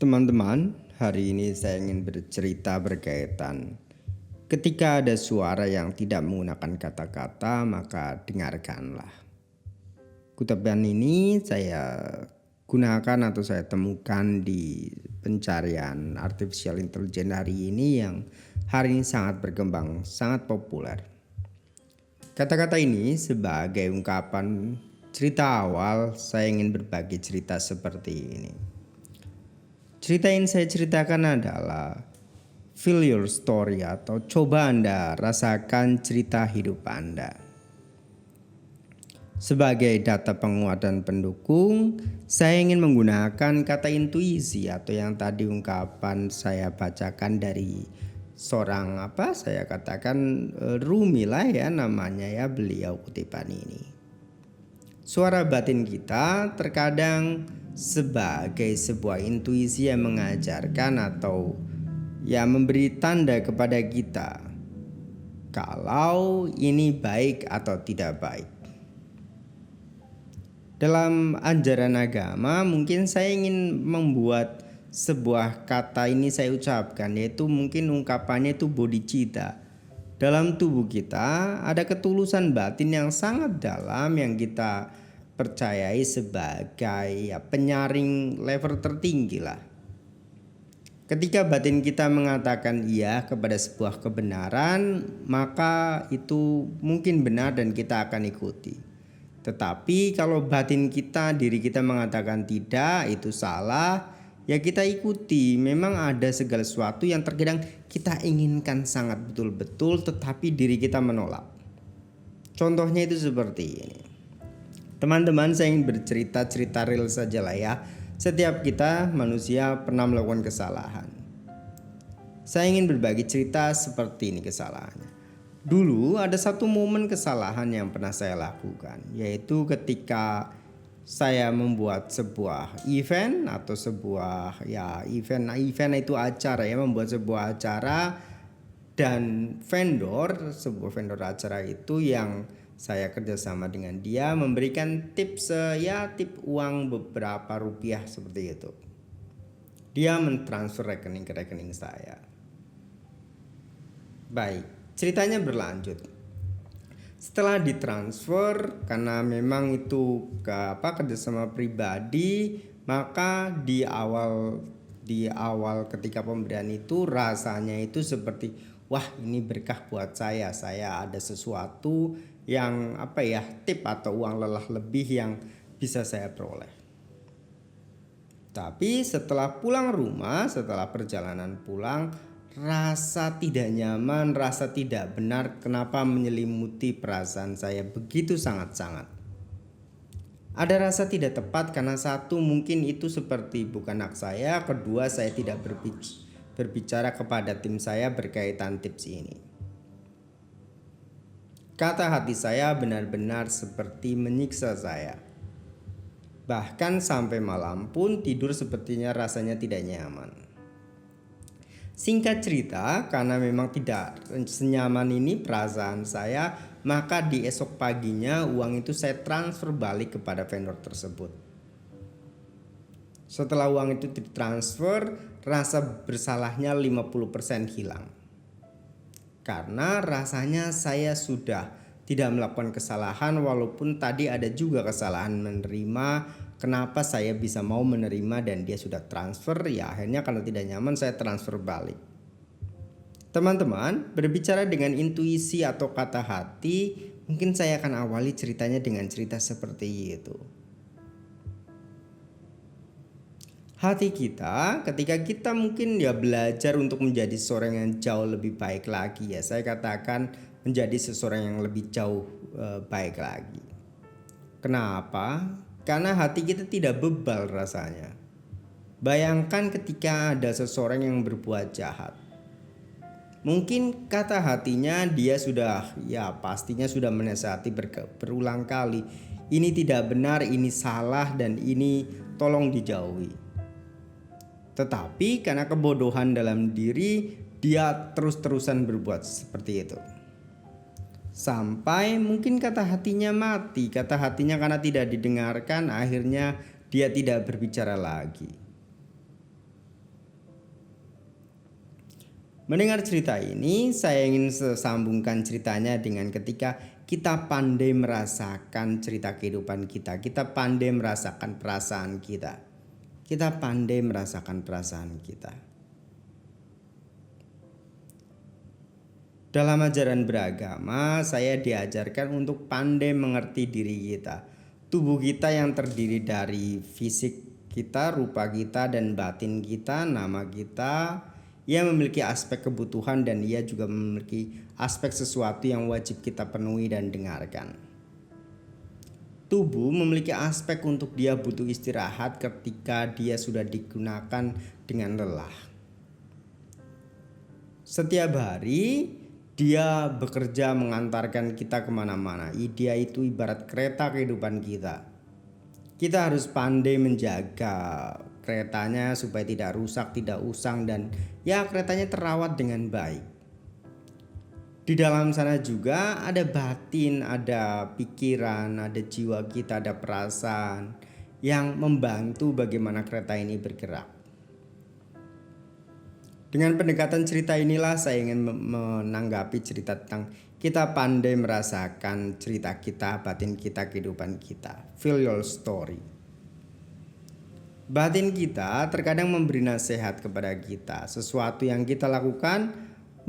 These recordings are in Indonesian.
Teman-teman, hari ini saya ingin bercerita berkaitan ketika ada suara yang tidak menggunakan kata-kata, maka dengarkanlah. Kutipan ini saya gunakan atau saya temukan di pencarian artificial intelligence hari ini yang hari ini sangat berkembang, sangat populer. Kata-kata ini sebagai ungkapan cerita awal, saya ingin berbagi cerita seperti ini. Cerita yang saya ceritakan adalah feel your story atau coba Anda rasakan cerita hidup Anda. Sebagai data penguat dan pendukung, saya ingin menggunakan kata intuisi atau yang tadi ungkapan saya bacakan dari seorang saya katakan Rumi lah ya namanya ya beliau kutipan ini. Suara batin kita terkadang sebagai sebuah intuisi yang mengajarkan atau memberi tanda kepada kita kalau ini baik atau tidak baik. Dalam ajaran agama mungkin saya ingin membuat sebuah kata ini saya ucapkan, yaitu mungkin ungkapannya itu bodhicitta. Dalam tubuh kita ada ketulusan batin yang sangat dalam yang kita percayai sebagai penyaring level tertinggi lah. Ketika batin kita mengatakan iya kepada sebuah kebenaran, maka itu mungkin benar dan kita akan ikuti. Tetapi kalau batin kita, diri kita mengatakan tidak, itu salah, ya kita ikuti. Memang ada segala sesuatu yang terkadang kita inginkan sangat betul-betul tetapi diri kita menolak. Contohnya itu seperti ini. Teman-teman, saya ingin bercerita real saja lah ya. Setiap kita manusia pernah melakukan kesalahan. Saya ingin berbagi cerita seperti ini kesalahannya. Dulu ada satu momen kesalahan yang pernah saya lakukan, yaitu ketika saya membuat sebuah event atau sebuah event itu acara ya, membuat sebuah acara dan sebuah vendor acara itu yang saya kerjasama dengan dia memberikan tips tip uang beberapa rupiah seperti itu. Dia mentransfer rekening ke rekening saya. Baik, ceritanya berlanjut. Setelah ditransfer karena memang itu kerjasama pribadi, maka di awal ketika pemberian itu rasanya itu seperti wah ini berkah buat saya ada sesuatu yang tip atau uang lelah lebih yang bisa saya peroleh. Tapi setelah pulang rumah, setelah perjalanan pulang, rasa tidak nyaman, rasa tidak benar kenapa menyelimuti perasaan saya begitu sangat-sangat. Ada rasa tidak tepat karena satu mungkin itu seperti bukan hak saya, kedua saya tidak berbicara kepada tim saya berkaitan tips ini. Kata hati saya benar-benar seperti menyiksa saya. Bahkan sampai malam pun tidur sepertinya rasanya tidak nyaman. Singkat cerita, karena memang tidak senyaman ini perasaan saya, maka di esok paginya uang itu saya transfer balik kepada vendor tersebut. Setelah uang itu ditransfer, rasa bersalahnya 50% hilang. Karena rasanya saya sudah tidak melakukan kesalahan walaupun tadi ada juga kesalahan menerima. Kenapa saya bisa mau menerima dan dia sudah transfer? Ya akhirnya karena tidak nyaman saya transfer balik. Teman-teman, berbicara dengan intuisi atau kata hati, mungkin saya akan awali ceritanya dengan cerita seperti itu. Hati kita ketika kita mungkin belajar untuk menjadi seseorang yang jauh lebih baik lagi ya. Saya katakan menjadi seseorang yang lebih jauh baik lagi. Kenapa? Karena hati kita tidak bebal rasanya. Bayangkan ketika ada seseorang yang berbuat jahat. Mungkin kata hatinya dia sudah pastinya sudah menasihati berulang kali. Ini tidak benar, ini salah dan ini tolong dijauhi. Tetapi karena kebodohan dalam diri, dia terus-terusan berbuat seperti itu. Sampai mungkin kata hatinya mati, kata hatinya karena tidak didengarkan, akhirnya dia tidak berbicara lagi. Mendengar cerita ini, saya ingin sambungkan ceritanya dengan ketika kita pandai merasakan cerita kehidupan kita. Kita pandai merasakan perasaan kita. Kita pandai merasakan perasaan kita. Dalam ajaran beragama, saya diajarkan untuk pandai mengerti diri kita. Tubuh kita yang terdiri dari fisik kita, rupa kita, dan batin kita, nama kita. Ia memiliki aspek kebutuhan dan ia juga memiliki aspek sesuatu yang wajib kita penuhi dan dengarkan. Tubuh memiliki aspek untuk dia butuh istirahat ketika dia sudah digunakan dengan lelah. Setiap hari dia bekerja mengantarkan kita kemana-mana. Dia itu ibarat kereta kehidupan kita. Kita harus pandai menjaga keretanya supaya tidak rusak, tidak usang, dan ya keretanya terawat dengan baik. Di dalam sana juga ada batin, ada pikiran, ada jiwa kita, ada perasaan yang membantu bagaimana kereta ini bergerak. Dengan pendekatan cerita inilah saya ingin menanggapi cerita tentang kita pandai merasakan cerita kita, batin kita, kehidupan kita. Feel your story. Batin kita terkadang memberi nasihat kepada kita. Sesuatu yang kita lakukan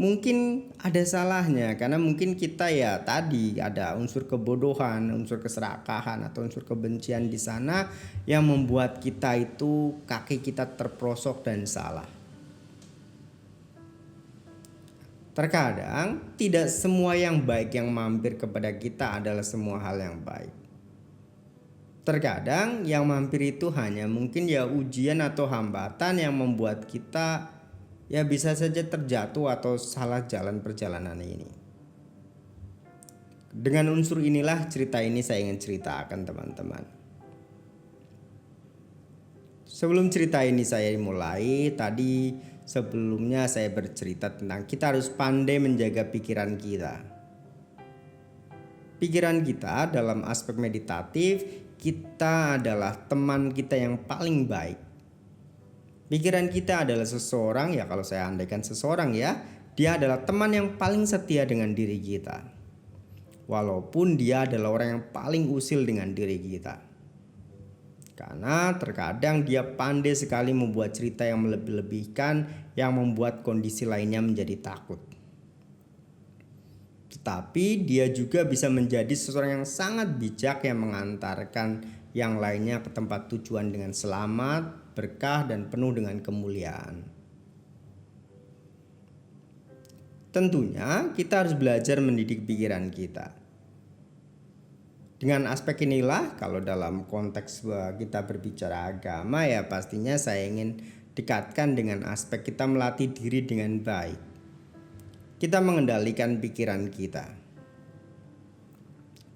mungkin ada salahnya karena mungkin kita ya tadi ada unsur kebodohan, unsur keserakahan atau unsur kebencian di sana yang membuat kita itu kaki kita terprosok dan salah. Terkadang tidak semua yang baik yang mampir kepada kita adalah semua hal yang baik. Terkadang yang mampir itu hanya mungkin ya ujian atau hambatan yang membuat kita ya bisa saja terjatuh atau salah jalan perjalanan ini. Dengan unsur inilah cerita ini saya ingin ceritakan teman-teman. Sebelum cerita ini saya mulai, tadi sebelumnya saya bercerita tentang kita harus pandai menjaga pikiran kita. Pikiran kita dalam aspek meditatif, kita adalah teman kita yang paling baik. Pikiran kita adalah seseorang, ya kalau saya andaikan seseorang ya, dia adalah teman yang paling setia dengan diri kita. Walaupun dia adalah orang yang paling usil dengan diri kita. Karena terkadang dia pandai sekali membuat cerita yang melebih-lebihkan yang membuat kondisi lainnya menjadi takut. Tetapi dia juga bisa menjadi seseorang yang sangat bijak yang mengantarkan yang lainnya ke tempat tujuan dengan selamat, berkah, dan penuh dengan kemuliaan. Tentunya kita harus belajar mendidik pikiran kita. Dengan aspek inilah kalau dalam konteks kita berbicara agama ya pastinya saya ingin dekatkan dengan aspek kita melatih diri dengan baik. Kita mengendalikan pikiran kita.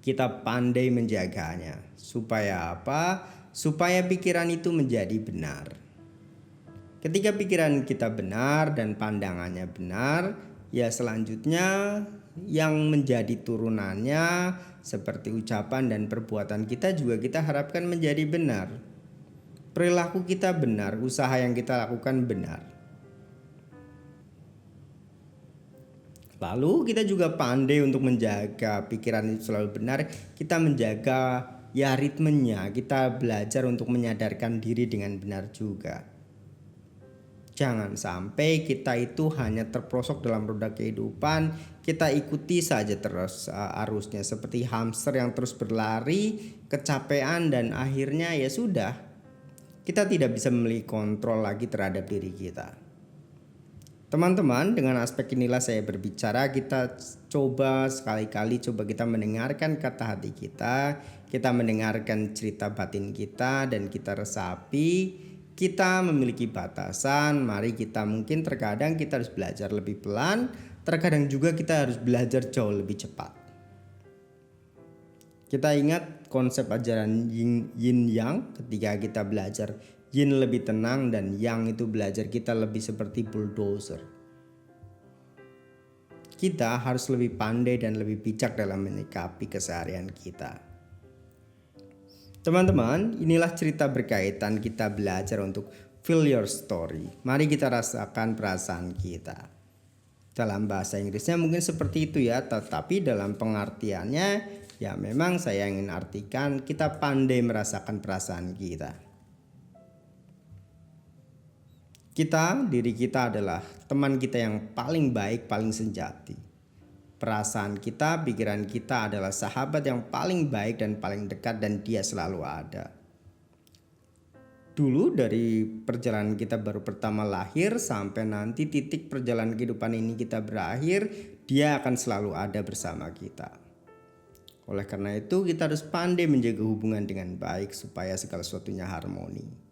Kita pandai menjaganya. Supaya apa? Supaya pikiran itu menjadi benar. Ketika pikiran kita benar dan pandangannya benar, ya selanjutnya yang menjadi turunannya seperti ucapan dan perbuatan kita juga kita harapkan menjadi benar. Perilaku kita benar, usaha yang kita lakukan benar. Lalu kita juga pandai untuk menjaga pikiran itu selalu benar. Kita menjaga ya ritmenya. Kita belajar untuk menyadarkan diri dengan benar juga. Jangan sampai kita itu hanya terprosok dalam roda kehidupan. Kita ikuti saja terus arusnya seperti hamster yang terus berlari, kecapean dan akhirnya ya sudah. Kita tidak bisa memiliki kontrol lagi terhadap diri kita. Teman-teman, dengan aspek inilah saya berbicara. Kita coba sekali-kali kita mendengarkan kata hati kita mendengarkan cerita batin kita dan kita resapi. Kita memiliki batasan. Mari kita mungkin terkadang kita harus belajar lebih pelan, terkadang juga kita harus belajar jauh lebih cepat. Kita ingat konsep ajaran yin yang ketika kita belajar yin lebih tenang dan yang itu belajar kita lebih seperti bulldozer. Kita harus lebih pandai dan lebih bijak dalam menyikapi keseharian kita. Teman-teman, inilah cerita berkaitan kita belajar untuk feel your story. Mari kita rasakan perasaan kita. Dalam bahasa Inggrisnya mungkin seperti itu ya, tetapi dalam pengertiannya ya memang saya ingin artikan kita pandai merasakan perasaan kita. Diri kita adalah teman kita yang paling baik, paling sejati. Perasaan kita, pikiran kita adalah sahabat yang paling baik dan paling dekat dan dia selalu ada. Dulu dari perjalanan kita baru pertama lahir sampai nanti titik perjalanan kehidupan ini kita berakhir, dia akan selalu ada bersama kita. Oleh karena itu kita harus pandai menjaga hubungan dengan baik supaya segala sesuatunya harmoni.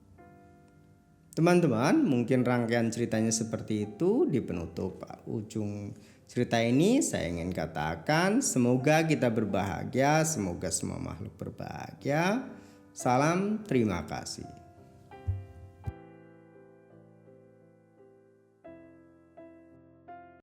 Teman-teman, mungkin rangkaian ceritanya seperti itu. Di penutup ujung cerita ini saya ingin katakan semoga kita berbahagia, semoga semua makhluk berbahagia. Salam, terima kasih.